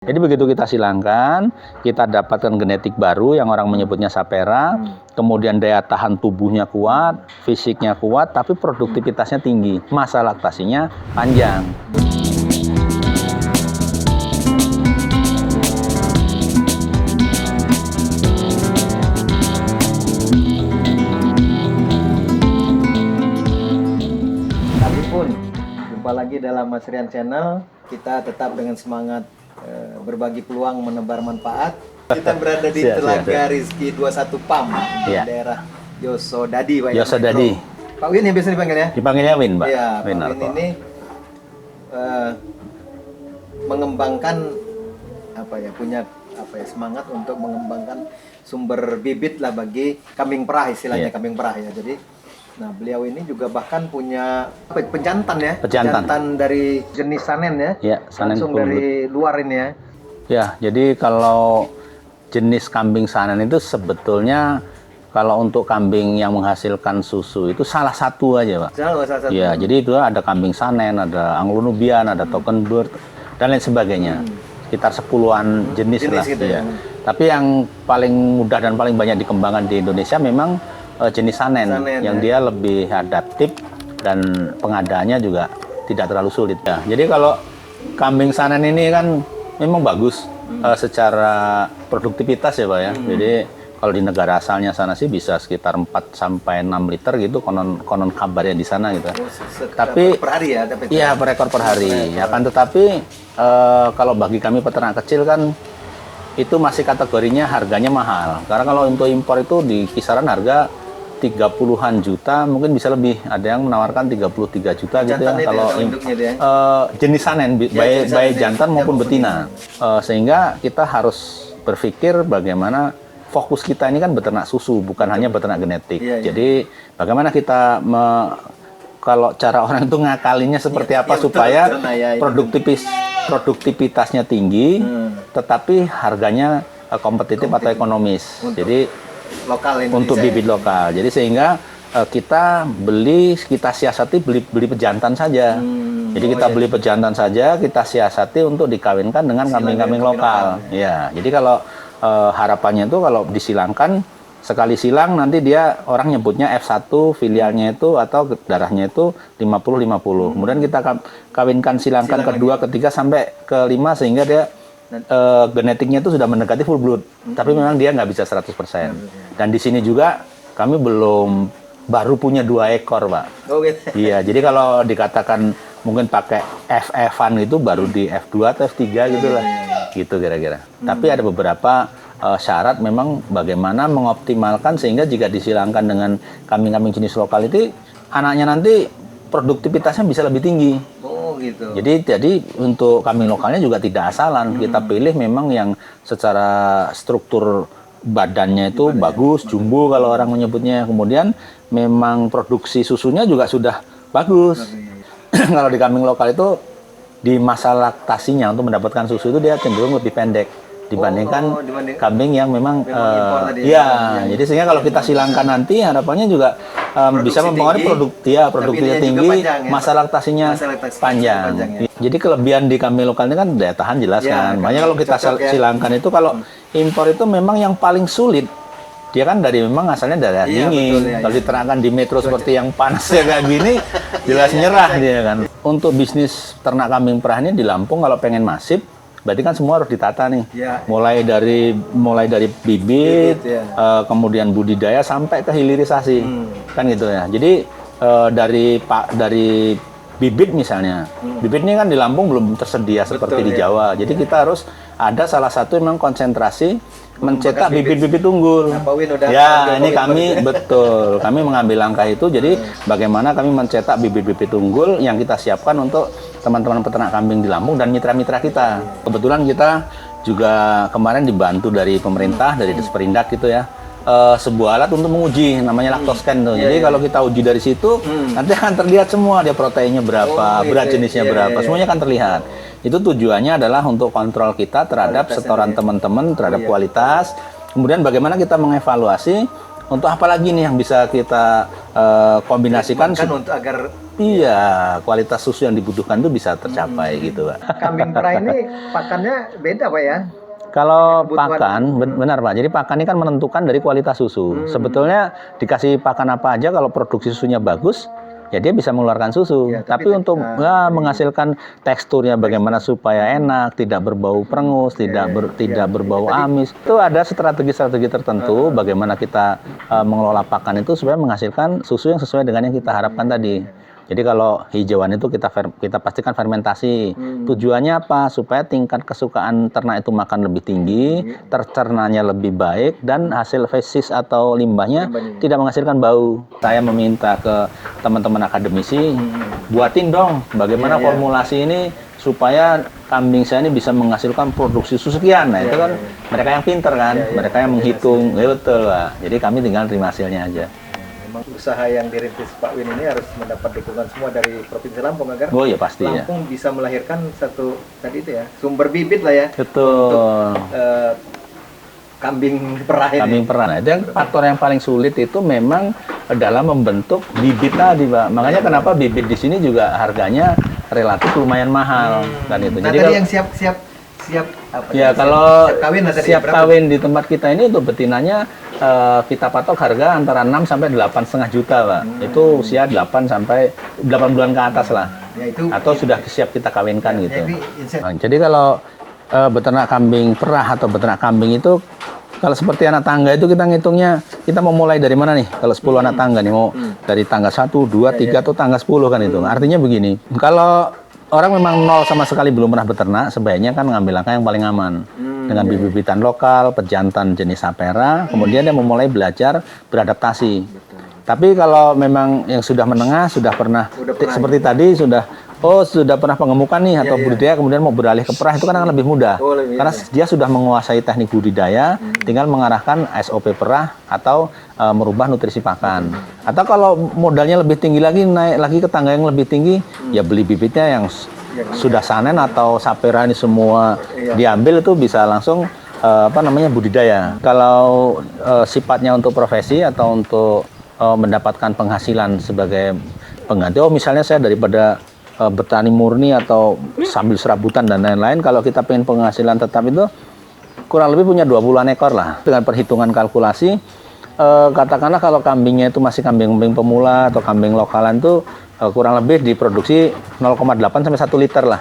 Jadi begitu kita silangkan, kita dapatkan genetik baru yang orang menyebutnya sapera, kemudian daya tahan tubuhnya kuat, fisiknya kuat, tapi produktivitasnya tinggi, masa laktasinya panjang. Kami pun jumpa lagi dalam Mas Rian Channel. Kita tetap dengan semangat berbagi peluang, menebar manfaat. Kita berada di Telaga Rizky 21 PAM di daerah Yosodadi, Pak. Yosodadi. Pak Win yang biasa dipanggil ya? Dipanggilnya Win, Pak. Iya, Win Pak Win ini mengembangkan punya semangat untuk mengembangkan sumber bibit lah bagi kambing perah, istilahnya kambing perah ya. Jadi beliau ini juga bahkan punya pejantan ya, pejantan dari jenis sanen ya, sanen langsung dari luar ini ya. Ya, jadi kalau jenis kambing sanen itu sebetulnya kalau untuk kambing yang menghasilkan susu itu salah satu aja, Pak. Salah satu. Ya, jadi itu ada kambing sanen, ada Anglo-Nubian, ada Token Bird dan lain sebagainya. Sekitar 10-an jenis lah gitu ya. Tapi yang paling mudah dan paling banyak dikembangkan di Indonesia memang jenis sanen yang dia lebih adaptif dan pengadaannya juga tidak terlalu sulit. Ya, jadi kalau kambing sanen ini kan memang bagus secara produktivitas ya, Pak ya. Jadi kalau di negara asalnya sana sih bisa sekitar 4 sampai 6 liter gitu konon kabarnya di sana gitu. Tapi per hari ya, iya per ekor per hari. Ya kan, tetapi kalau bagi kami peternak kecil kan itu masih kategorinya harganya mahal. Karena kalau untuk impor itu di kisaran harga 30-an juta, mungkin bisa lebih. Ada yang menawarkan 33 juta gitu ya kalau jenis sanen, baik jantan maupun betina. Sehingga kita harus berpikir bagaimana fokus kita ini kan beternak susu, bukan hanya beternak genetik. Jadi bagaimana kita kalau cara orang itu ngakalinnya seperti apa supaya produktivitasnya tinggi, tetapi harganya kompetitif atau ekonomis. Jadi lokal untuk bibit lokal. Jadi sehingga kita siasati beli pejantan saja. Jadi kita beli pejantan saja, kita siasati untuk dikawinkan dengan kambing-kambing lokal. Ya, jadi kalau harapannya itu kalau disilangkan sekali silang nanti dia orang nyebutnya F1 filialnya itu atau darahnya itu 50-50. Kemudian kita kawinkan silangkan kedua, ketiga sampai kelima sehingga dia genetiknya itu sudah mendekati full blood, tapi memang dia nggak bisa 100%. Dan di sini juga kami baru punya 2 ekor, Pak. Iya, jadi kalau dikatakan mungkin pakai FF-an itu baru di F2 atau F3 gitu lah, gitu kira-kira. Tapi ada beberapa syarat memang bagaimana mengoptimalkan sehingga jika disilangkan dengan kambing-kambing jenis lokal itu anaknya nanti produktivitasnya bisa lebih tinggi. Gitu. Jadi untuk kambing lokalnya juga tidak asalan. Kita pilih memang yang secara struktur badannya itu bagus, jumbo kalau orang menyebutnya. Kemudian memang produksi susunya juga sudah bagus. Kalau di kambing lokal itu di masa laktasinya untuk mendapatkan susu itu dia cenderung lebih pendek dibandingkan kambing yang memang jadi sehingga kalau kita silangkan nanti harapannya juga bisa mempengaruhi produktivitas tinggi, masa laktasinya panjang. Jadi kelebihan di kambing lokal ini kan daya tahan jelas kan. Makanya kalau kita silangkan itu kalau impor itu memang yang paling sulit. Dia kan memang asalnya dari dingin. Kalau diterangkan di metro seperti yang panasnya kayak gini, jelas nyerah dia kan. Untuk bisnis ternak kambing perah ini di Lampung kalau pengen masif, berarti kan semua harus ditata nih, mulai dari bibit, kemudian budidaya sampai ke hilirisasi, kan gitu ya. Jadi dari bibit misalnya, bibit ini kan di Lampung belum tersedia seperti di Jawa. Jadi kita harus ada salah satu memang konsentrasi mencetak bibit-bibit unggul. Ini kami kami mengambil langkah itu. Jadi bagaimana kami mencetak bibit-bibit unggul yang kita siapkan untuk teman-teman peternak kambing di Lampung dan mitra-mitra kita. Kebetulan kita juga kemarin dibantu dari pemerintah, dari Disperindak gitu ya, sebuah alat untuk menguji namanya Lactoscan tuh. Jadi kalau kita uji dari situ nanti akan terlihat semua dia proteinnya berapa, berat jenisnya berapa, semuanya akan terlihat. Itu tujuannya adalah untuk kontrol kita terhadap setoran teman-teman, terhadap kualitas. Kemudian bagaimana kita mengevaluasi untuk apa lagi nih yang bisa kita kombinasikan Kan untuk agar iya kualitas susu yang dibutuhkan itu bisa tercapai gitu Pak. kambing perah ini pakannya beda Pak ya? Kalau Kebutuhan. pakan, benar Pak. Jadi pakan ini kan menentukan dari kualitas susu. Sebetulnya dikasih pakan apa aja kalau produksi susunya bagus, ya dia bisa mengeluarkan susu. Ya, tapi untuk menghasilkan teksturnya bagaimana supaya enak, tidak berbau perengus, tidak berbau amis. Itu ada strategi-strategi tertentu bagaimana kita mengelola pakan itu supaya menghasilkan susu yang sesuai dengan yang kita harapkan tadi. Jadi kalau hijauan itu kita pastikan fermentasi. Tujuannya apa? Supaya tingkat kesukaan ternak itu makan lebih tinggi, tercernanya lebih baik, dan hasil fesis atau limbahnya tidak menghasilkan bau. Saya meminta ke teman-teman akademisi, buatin dong bagaimana formulasi ini supaya kambing saya ini bisa menghasilkan produksi susu sekian. Nah itu kan mereka yang pinter kan, mereka yang menghitung. Ya, betul Pak. Jadi kami tinggal terima hasilnya aja. Memang usaha yang dirintis Pak Win ini harus mendapat dukungan semua dari Provinsi Lampung agar Oh ya pasti ya. Lampung bisa melahirkan satu tadi itu ya sumber bibit lah ya. Betul. Untuk kambing perah ini. Kambing perah. Nah, itu yang faktor yang paling sulit itu memang dalam membentuk bibit tadi, Pak. Makanya kenapa bibit di sini juga harganya relatif lumayan mahal kan itu. Nah, Jadi tadi yang siap apa ya siap kalau kawin lah tadi siap berapa? kawin di tempat kita ini untuk betinanya kita patok harga antara 6 sampai 8,5 juta, Pak. Itu usia 8 sampai 8 bulan ke atas lah. Ya, itu Atau sudah siap kita kawinkan gitu. Jadi, Nah, jadi kalau beternak kambing perah atau beternak kambing itu kalau seperti anak tangga itu kita ngitungnya, kita mau mulai dari mana nih? Kalau 10 anak tangga nih, mau dari tangga 1, 2, 3 atau tangga 10 kan itu. Artinya begini, kalau orang memang nol sama sekali belum pernah beternak, sebaiknya kan ngambil langkah yang paling aman. Dengan bibit-bibitan lokal, pejantan jenis sapera, kemudian dia memulai belajar beradaptasi. Tapi kalau memang yang sudah menengah, sudah pernah seperti tadi, sudah pernah pengemukan nih atau budidaya, kemudian mau beralih ke perah, itu kan akan lebih mudah. Karena dia sudah menguasai teknik budidaya, tinggal mengarahkan SOP perah atau merubah nutrisi pakan. Atau kalau modalnya lebih tinggi lagi, naik lagi ke tangga yang lebih tinggi, ya beli bibitnya yang sudah sanen atau sapera ini semua diambil, itu bisa langsung budidaya. Kalau sifatnya untuk profesi atau untuk mendapatkan penghasilan sebagai pengganti, misalnya saya daripada bertani murni atau sambil serabutan dan lain-lain, kalau kita pengen penghasilan tetap itu kurang lebih punya 20-an ekor lah. Dengan perhitungan kalkulasi, katakanlah kalau kambingnya itu masih kambing-kambing pemula atau kambing lokalan itu kurang lebih diproduksi 0,8 sampai 1 liter lah.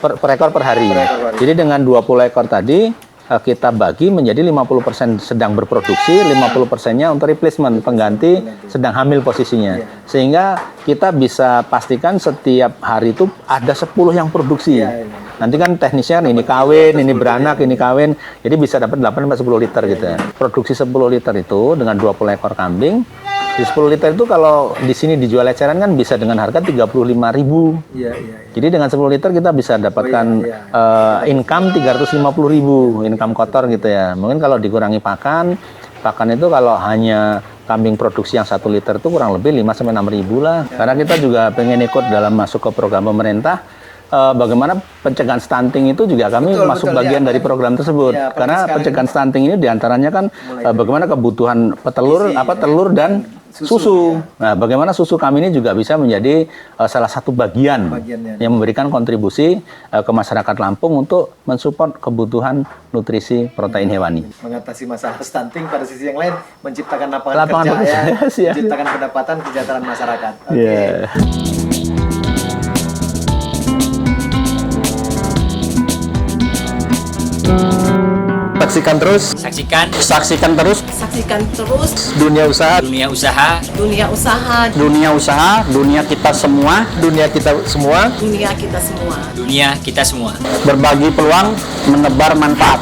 Per ekor per hari. Jadi dengan 20 ekor tadi kita bagi menjadi 50% sedang berproduksi, 50%-nya untuk replacement, pengganti sedang hamil posisinya. Sehingga kita bisa pastikan setiap hari itu ada 10 yang produksi. Nanti kan teknisnya ini kawin, ini beranak, ini kawin. Jadi bisa dapat 8-10 liter gitu ya. Produksi 10 liter itu dengan 20 ekor kambing. Di 10 liter itu kalau di sini dijual eceran kan bisa dengan harga 35.000. Jadi dengan 10 liter kita bisa dapatkan income 350.000, income kotor gitu ya. Mungkin kalau dikurangi pakan itu kalau hanya kambing produksi yang 1 liter itu kurang lebih 5-6 ribu lah. Karena kita juga pengen ikut dalam masuk ke program pemerintah. Bagaimana pencegahan stunting itu juga kami masuk bagian dari program tersebut. Karena pencegahan stunting ini diantaranya kan bagaimana kebutuhan telur dan susu. Nah, bagaimana susu kami ini juga bisa menjadi salah satu bagian yang memberikan kontribusi ke masyarakat Lampung untuk mensupport kebutuhan nutrisi protein hewani. Mengatasi masalah stunting, pada sisi yang lain menciptakan lapangan kerja, menciptakan pendapatan kesejahteraan masyarakat. Saksikan terus dunia usaha, dunia kita semua, berbagi peluang, menebar manfaat.